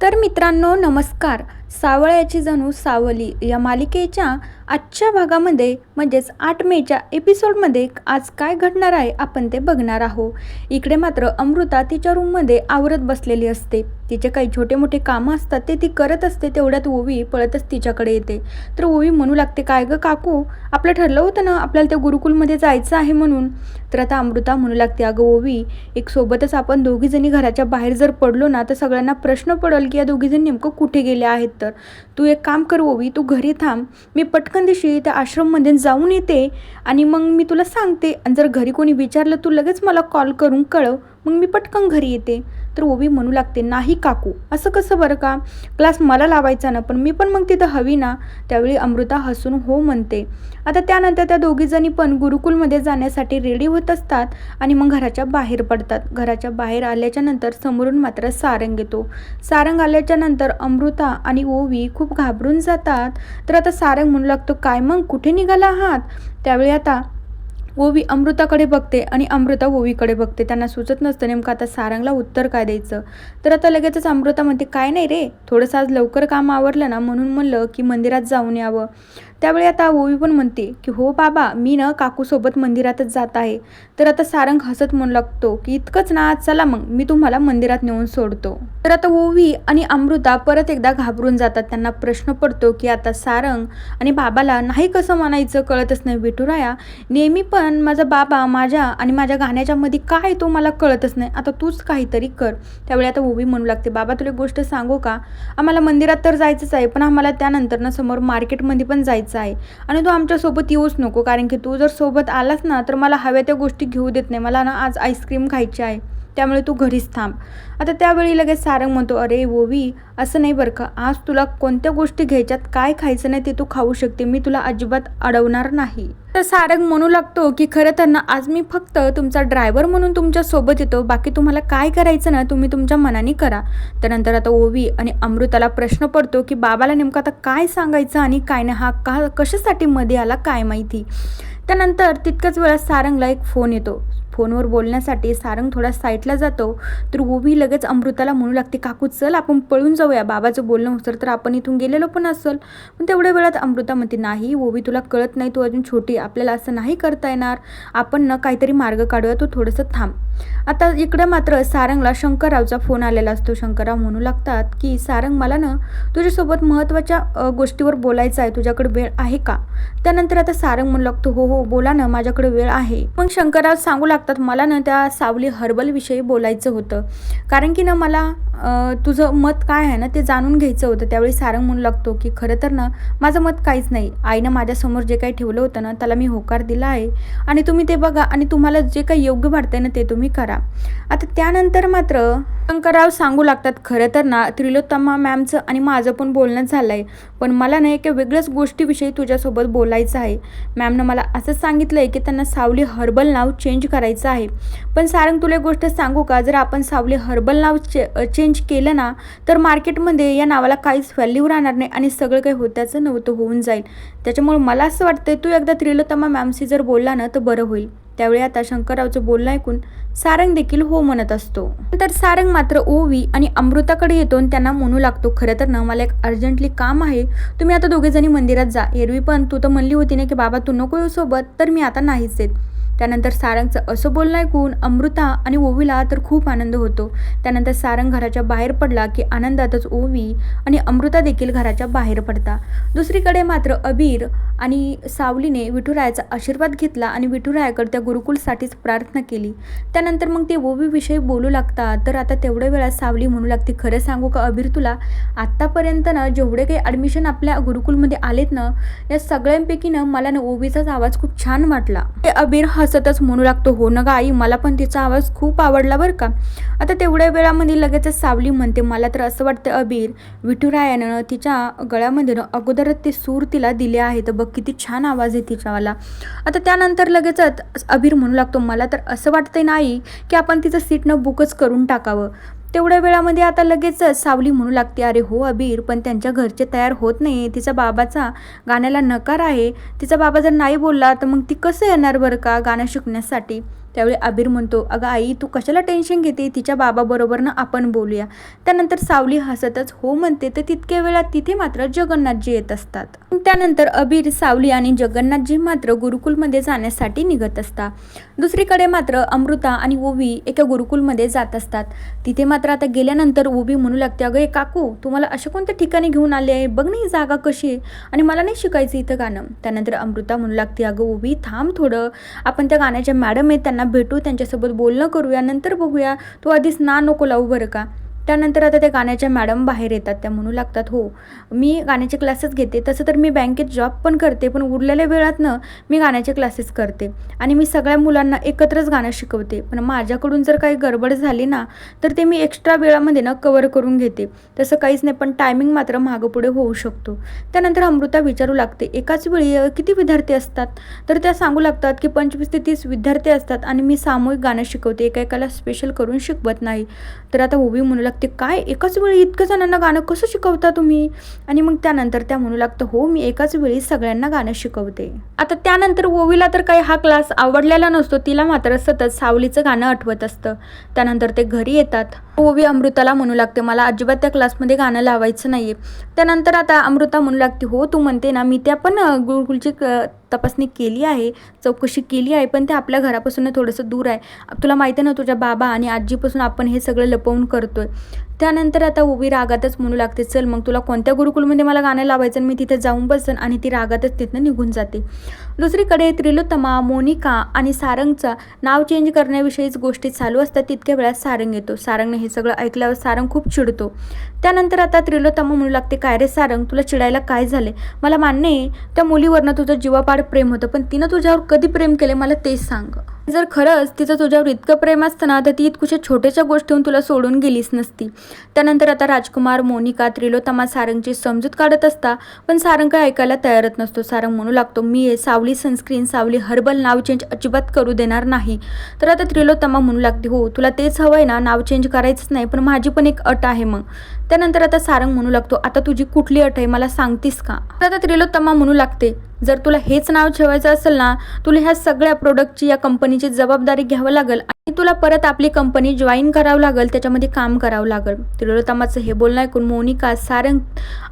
तर मित्रांनो नमस्कार. सावळ्याची जणू सावली या मालिकेच्या आजच्या भागामध्ये म्हणजेच 8 मेच्या एपिसोडमध्ये आज काय घडणार आहे आपण ते बघणार आहोत. इकडे मात्र अमृता तिच्या रूममध्ये आवरत बसलेली असते. तिचे काही छोटे मोठे कामं असतात ते ती करत असते. तेवढ्यात ओवी पळतच तिच्याकडे येते. तर ओवी म्हणू लागते, काय गं काकू, आपलं ठरलं होतं ना आपल्याला त्या गुरुकुलमध्ये जायचं आहे म्हणून. तर आता अमृता म्हणू लागते, अगं ओवी, एक सोबतच आपण दोघीजणी घराच्या बाहेर जर पडलो ना तर सगळ्यांना प्रश्न पडेल की या दोघीजणी नेमकं कुठे गेले आहेत. तर तू एक काम कर ओवी, तू घरी थांब, मी पटकन दिवशी त्या आश्रममध्ये जाऊन येते आणि मग मी तुला सांगते. आणि जर घरी कोणी विचारलं तू लगेच मला कॉल करून कळव, मग मी पटकन घरी येते. तर ओवी म्हणू लागते, नाही काकू, असं कसं बरं का, क्लास मला लावायचा ना, पण मी पण मग तिथं हवी ना. त्यावेळी अमृता हसून हो म्हणते. आता त्यानंतर त्या दोघीजणी पण गुरुकुलमध्ये जाण्यासाठी रेडी होत असतात आणि मग घराच्या बाहेर पडतात. घराच्या बाहेर आल्याच्या नंतर समोरून मात्र सारंग येतो. सारंग आल्याच्या नंतर अमृता आणि ओवी खूप घाबरून जातात. तर आता सारंग म्हणू लागतो, काय मग कुठे निघाला आहात. त्यावेळी आता ओवी अमृताकडे बघते आणि अमृता ओवीकडे बघते. त्यांना सुचत नसतं नेमकं आता सारंगला उत्तर काय द्यायचं. तर आता लगेचच अमृता म्हणते, काय नाही रे, थोडंसं आज लवकर काम आवरलं ना म्हणून म्हणलं की मंदिरात जाऊन यावं. त्यावेळी आता ओवी पण म्हणते की हो बाबा, मी ना काकूसोबत मंदिरातच जात आहे. तर आता सारंग हसत म्हणू लागतो की इतकंच ना, चला मग मी तुम्हाला मंदिरात नेऊन सोडतो. तर आता ओवी आणि अमृता परत एकदा घाबरून जातात. त्यांना प्रश्न पडतो की आता सारंग आणि बाबाला नाही कसं म्हणायचं कळतच नाही. विठुराया, नेहमी पण माझा बाबा माझ्या आणि माझ्या गाण्याच्या मध्ये काय तो मला कळतच नाही, आता तूच काहीतरी कर. त्यावेळी आता ओवी म्हणू लागते, बाबा तुला गोष्ट सांगू का, आम्हाला मंदिरात तर जायचंच आहे, पण आम्हाला त्यानंतर ना समोर मार्केटमध्ये पण जायचं आहे आणि तू आमच्यासोबत येऊच नको, कारण की तू जर सोबत आलास ना तर मला हव्या त्या गोष्टी घेऊ देत नाही. मला ना आज आईस्क्रीम खायची आहे, त्यामुळे तू घरीच थांब. आता त्यावेळी लगेच सारंग म्हणतो, अरे ओवी, असं नाही बरं का, आज तुला कोणत्या गोष्टी घ्यायच्यात, काय खायचं नाही ते तू खाऊ शकते, मी तुला अजिबात अडवणार नाही. तर सारंग म्हणू लागतो की खरं तर ना आज मी फक्त तुमचा ड्रायव्हर म्हणून तुमच्या सोबत येतो, बाकी तुम्हाला काय करायचं ना तुम्ही तुमच्या मनाने करा. त्यानंतर आता ओवी आणि अमृताला प्रश्न पडतो की बाबाला नेमकं आता काय सांगायचं आणि काय नाही, हा का कशासाठी मध्ये आला काय माहिती. त्यानंतर तितक्याच वेळात सारंगला एक फोन येतो. फोनवर बोलण्यासाठी सारंग थोडा साईडला जातो. तर ओवी लगेच अमृताला म्हणू लागते, काकू चल आपण पळून जाऊया, बाबाचं बोलणं होतं तर आपण इथून गेलेलो पण असेल. पण तेवढ्या वेळात अमृता म्हणते, नाही ओवी, तुला कळत नाही, तू अजून छोटी, आपल्याला असं नाही करता येणार, आपण ना काहीतरी मार्ग काढूया, तू थोडंसं थांब. आता इकडं मात्र सारंगला शंकररावचा फोन आलेला असतो. शंकरराव म्हणू लागतात की सारंग, मला ना तुझ्यासोबत महत्त्वाच्या गोष्टीवर बोलायचं आहे, तुझ्याकडे वेळ आहे का. त्यानंतर आता सारंग म्हणू लागतो, हो हो बोला ना, माझ्याकडे वेळ आहे. मग शंकरराव सांगू लागतात, मला ना त्या सावली हर्बल विषयी बोलायचं होतं, कारण की ना मला तुझं मत काय आहे ना ते जाणून घ्यायचं होतं. त्यावेळी सारंग म्हणू लागतो की खरं तर ना माझं मत काहीच नाही, आईनं माझ्यासमोर जे काही ठेवलं होतं ना त्याला मी होकार दिला आहे आणि तुम्ही ते बघा आणि तुम्हाला जे काही योग्य वाटतंय ना ते तुम्ही करा. आता त्यानंतर मात्र शंकरराव सांगू लागतात, खरं तर ना त्रिलोत्तमा मॅमचं आणि माझं पण बोलणं झालं आहे, पण मला ना एका वेगळ्याच गोष्टीविषयी तुझ्यासोबत बोलायचं आहे. मॅमनं मला असं सांगितलं आहे की त्यांना सावली हर्बल नाव चेंज करायचं आहे. पण सारंग तुला एक गोष्ट सांगू का, जर आपण सावली हर्बल नाव चेंज केलं ना तर मार्केटमध्ये या नावाला काहीच व्हॅल्यू राहणार नाही आणि सगळं काही होत्याचं नव्हतं होऊन जाईल. त्याच्यामुळे मला असं वाटतं तू एकदा त्रिलोत्तमा मॅमशी जर बोलला ना तर बरं होईल. त्यावेळी आता शंकररावचं बोलणं ऐकून सारंग देखील हो म्हणत असतो. नंतर सारंग मात्र ओवी आणि अमृताकडे येतो आणि त्यांना म्हणू लागतो, खरं तर ना मला एक अर्जंटली काम आहे, तुम्ही आता दोघेजणी मंदिरात जा. एरवी पण तू तर म्हणली होती ना की बाबा तू नको येऊ सोबत, तर मी आता नाहीच येत. त्यानंतर सारंगचं असं बोलणं ऐकून अमृता आणि ओवीला तर खूप आनंद होतो. त्यानंतर सारंग घराच्या बाहेर पडला की आनंदातच ओवी आणि अमृता देखील घराच्या बाहेर पडता. दुसरीकडे मात्र अबीर आणि सावलीने विठुरायाचा आशीर्वाद घेतला आणि विठुरायाकडे त्या गुरुकुलसाठीच प्रार्थना केली. त्यानंतर मग ते ओवीविषयी बोलू लागतात. तर आता तेवढ्या वेळात सावली म्हणू लागते, खरं सांगू का अबीर तुला, आत्तापर्यंत ना जेवढे काही ॲडमिशन आपल्या गुरुकुलमध्ये आलेत ना या सगळ्यांपैकी ना मला ना ओवीचाच आवाज खूप छान वाटला. ते अबीर हसतच म्हणू लागतो, हो ना ग आई, मला पण तिचा आवाज खूप आवडला बरं का. आता तेवढ्या वेळामध्ये लगेचच सावली म्हणते, मला तर असं वाटतं अबीर, विठुरायानं तिच्या गळ्यामध्ये ना अगोदरच ते सूर तिला दिले आहेत, बघ किती छान आवाज आहे तिच्यावाला. आता त्यानंतर लगेचच अबीर म्हणू लागतो, मला तर असं वाटतंय नाही की आपण तिचं सीटनं बुकच करून टाकावं. तेवढ्या वेळामध्ये आता लगेच सावली म्हणू लागते, अरे हो अबीर, पण त्यांच्या घरचे तयार होत नाही, तिचा बाबाचा गाण्याला नकार आहे, तिचा बाबा जर नाही बोलला तर मग ती कसं येणार बरं का गाणं शिकण्यासाठी. त्यावेळी अबीर म्हणतो, अगं आई तू कशाला टेन्शन घेते, तिच्या बाबाबरोबर ना आपण बोलूया. त्यानंतर सावली हसतच हो म्हणते. तर तितक्या वेळात तिथे मात्र जगन्नाथजी येत असतात. त्यानंतर अबीर, सावली आणि जगन्नाथजी मात्र गुरुकुलमध्ये जाण्यासाठी निघत असतात. दुसरीकडे मात्र अमृता आणि ओवी एका गुरुकुलमध्ये जात असतात. तिथे मात्र आता गेल्यानंतर ओवी म्हणू लागते, अगं काकू तुम्हाला अशा कोणत्या ठिकाणी घेऊन आले आहे, बघ नाही जागा कशी आहे आणि मला नाही शिकायचं इथं गाणं. त्यानंतर अमृता म्हणू लागते, अगं ओवी थांब थोडं, आपण त्या गाण्याच्या मॅडम आहेत त्यांना भेटू, त्यांच्यासोबत बोलणं करूया, नंतर बघूया, तू आधीच ना नको लावू बरं का. त्यानंतर आता त्या गाण्याच्या मॅडम बाहेर येतात. त्या म्हणू लागतात, हो मी गाण्याचे क्लासेस घेते, तसं तर मी बँकेत जॉब पण करते, पण उरलेल्या वेळातनं मी गाण्याचे क्लासेस करते आणि मी सगळ्या मुलांना एकत्रच गाणं शिकवते. पण माझ्याकडून जर काही गडबड झाली ना तर ते मी एक्स्ट्रा वेळामध्ये ना कवर करून घेते. तसं काहीच नाही, पण टायमिंग मात्र मागं पुढे होऊ शकतो. त्यानंतर अमृता विचारू लागते, एकाच वेळी किती विद्यार्थी असतात. तर त्या सांगू लागतात की 25 ते 30 विद्यार्थी असतात आणि मी सामूहिक गाणं शिकवते, एका स्पेशल करून शिकवत नाही. तर आता ओवी म्हणू लागते, काय एकाच वेळी इतकं जणांना गाणं कसं शिकवता तुम्ही. आणि मग त्यानंतर त्या म्हणू लागतं, हो मी एकाच वेळी सगळ्यांना गाणं शिकवते. आता त्यानंतर ओवीला तर काही हा क्लास आवडलेला नसतो, तिला मात्र सतत सावलीचं गाणं आठवत असतं. त्यानंतर ते घरी येतात. ओवी अमृताला म्हणू लागते, मला अजिबात त्या क्लासमध्ये गाणं लावायचं नाही आहे. त्यानंतर आता अमृता म्हणू लागते, हो तू म्हणते ना, मी त्या पण गुरुकुलची तपासणी केली आहे, चौकशी केली आहे, पण ते आपल्या घरापासून थोडंसं दूर आहे. तुला माहिती आहे ना, तुझ्या बाबा आणि आजीपासून आपण हे सगळं लपवून करतोय. त्यानंतर आता ओवी रागातच म्हणू लागते, चल मग तुला कोणत्या गुरुकुलमध्ये मला गाणं लावायचं, मी तिथे जाऊन बसन. आणि ती रागातच तिथनं निघून जाते. दुसरीकडे त्रिलोत्तमा, मोनिका आणि सारंगचा नाव चेंज करण्याविषयीच गोष्टी चालू असतात. तितक्या वेळात सारंग येतो. सारंगने हे सगळं ऐकल्यावर सारंग खूप चिडतो. त्यानंतर आता त्रिलोत्तमा म्हणू लागते, काय रे सारंग, तुला चिडायला काय झाले. मला मान्य आहे त्या मुलीवरनं तुझं जीवापाड प्रेम होतं, पण तिनं तुझ्यावर कधी प्रेम केले मला तेच सांग. जर खरंच तिचं तुझ्यावर इतकं प्रेम असतं ना तर ती इतकुशा छोट्याशा गोष्टीहून तुला सोडून गेलीच नसती. त्यानंतर आता राजकुमार, मोनिका, त्रिलोत्तमा सारंगची समजूत काढत असता, पण सारंग काय ऐकायला तयारच नसतो. सारंग म्हणू लागतो, मी सावली सनस्क्रीन, सावली हर्बल नाव चेंज अजिबात करू देणार नाही. तर आता त्रिलोत्तमा म्हणू लागते, हो तुला तेच हवं आहे ना, नाव चेंज करायचंच नाही, पण माझी पण एक अट आहे मग. त्यानंतर आता सारंग म्हणू लागतो, आता तुझी कुठली अट आहे मला सांगतीस का. तर आता त्रिलोत्तमा म्हणू लागते, जर तुला हेच नाव ठेवायचं असेल ना, तुला ह्या सगळ्या प्रोडक्टची, या कंपनीची जबाबदारी घ्यावं लागेल आणि तुला परत आपली कंपनी जॉईन करावं लागेल, त्याच्यामध्ये काम करावं लागेल. त्रिलोत्तमाचं हे बोलणं ऐकून मोनिका, सारंग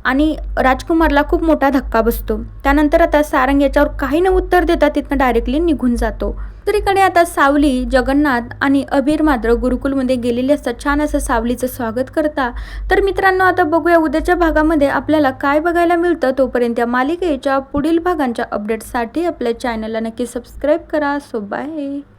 आणि राजकुमारला खूप मोठा धक्का बसतो. त्यानंतर आता सारंग याच्यावर काही न उत्तर देता तिथनं डायरेक्टली निघून जातो. दुसरीकडे आता सावली, जगन्नाथ आणि अबीर मात्र गुरुकुलमध्ये गेलेले असतात. छान असं सावलीचं स्वागत करता. तर मित्रांनो, आता बघूया उद्याच्या भागामध्ये आपल्याला काय बघायला मिळतं. तोपर्यंत या मालिकेच्या पुढील भागांच्या अपडेट्ससाठी आपल्या चॅनलला नक्की सबस्क्राईब करा. So bye.